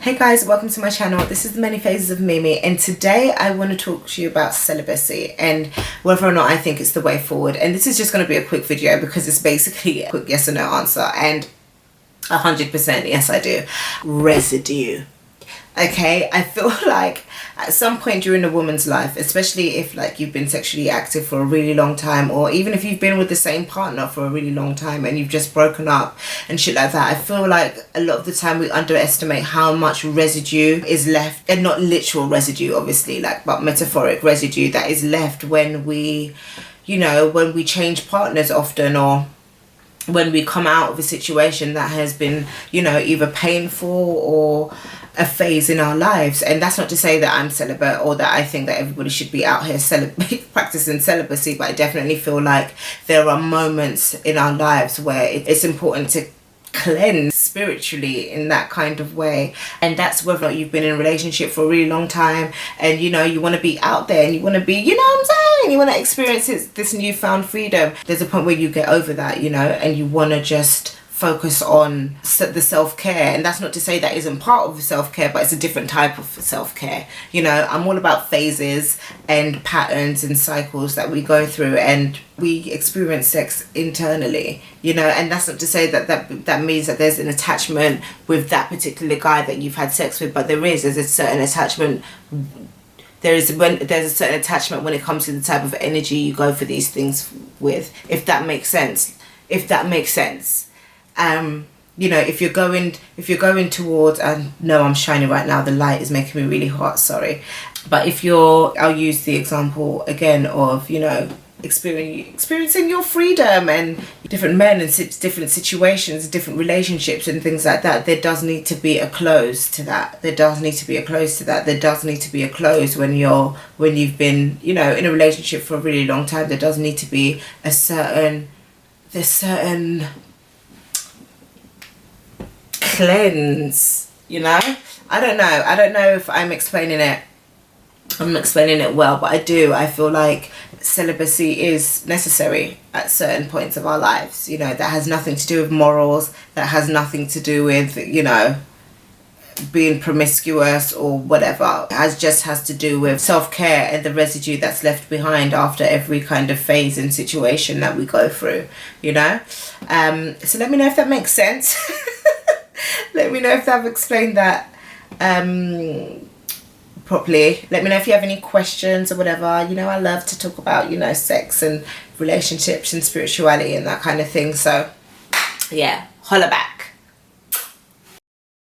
Hey guys, welcome to my channel. This is the Many Phases of Mimi, and today I want to talk to you about celibacy and whether or not I think it's the way forward. And this is just going to be a quick video because it's basically a quick yes or no answer, and 100% yes I do. Residue. Okay, I feel like at some point during a woman's life, especially if like you've been sexually active for a really long time, or even if you've been with the same partner for a really long time and you've just broken up and shit like that, I feel like a lot of the time we underestimate how much residue is left, and not literal residue obviously, like, but metaphoric residue that is left when we, you know, when we change partners often, or when we come out of a situation that has been, you know, either painful or a phase in our lives. And that's not to say that I'm celibate or that I think that everybody should be out here practicing celibacy, but I definitely feel like there are moments in our lives where it's important to cleanse spiritually in that kind of way. And that's whether or not you've been in a relationship for a really long time and, you know, you want to be out there and you want to be, you know what I'm saying, you want to experience this newfound freedom. There's a point where you get over that, you know, and you want to just focus on the self-care. And that's not to say that isn't part of self-care, but it's a different type of self-care. You know, I'm all about phases and patterns and cycles that we go through, and we experience sex internally, you know. And that's not to say that means that there's an attachment with that particular guy that you've had sex with, but there's a certain attachment. There's a certain attachment when it comes to the type of energy you go for these things with, if that makes sense. You know, if you're going towards, and no, I'm shining right now, the light is making me really hot, sorry, but I'll use the example again of, you know, experiencing your freedom and different men and different situations, different relationships and things like that, there does need to be a close to that. There does need to be a close when you've been, you know, in a relationship for a really long time. There does need to be a certain cleanse, you know. I don't know if I'm explaining it well, but I feel like celibacy is necessary at certain points of our lives, you know. That has nothing to do with morals, that has nothing to do with, you know, being promiscuous or whatever. It just has to do with self-care and the residue that's left behind after every kind of phase and situation that we go through, you know. So let me know if that makes sense. Let me know if I've explained that properly. Let me know if you have any questions or whatever. You know, I love to talk about, you know, sex and relationships and spirituality and that kind of thing. So yeah, holla back.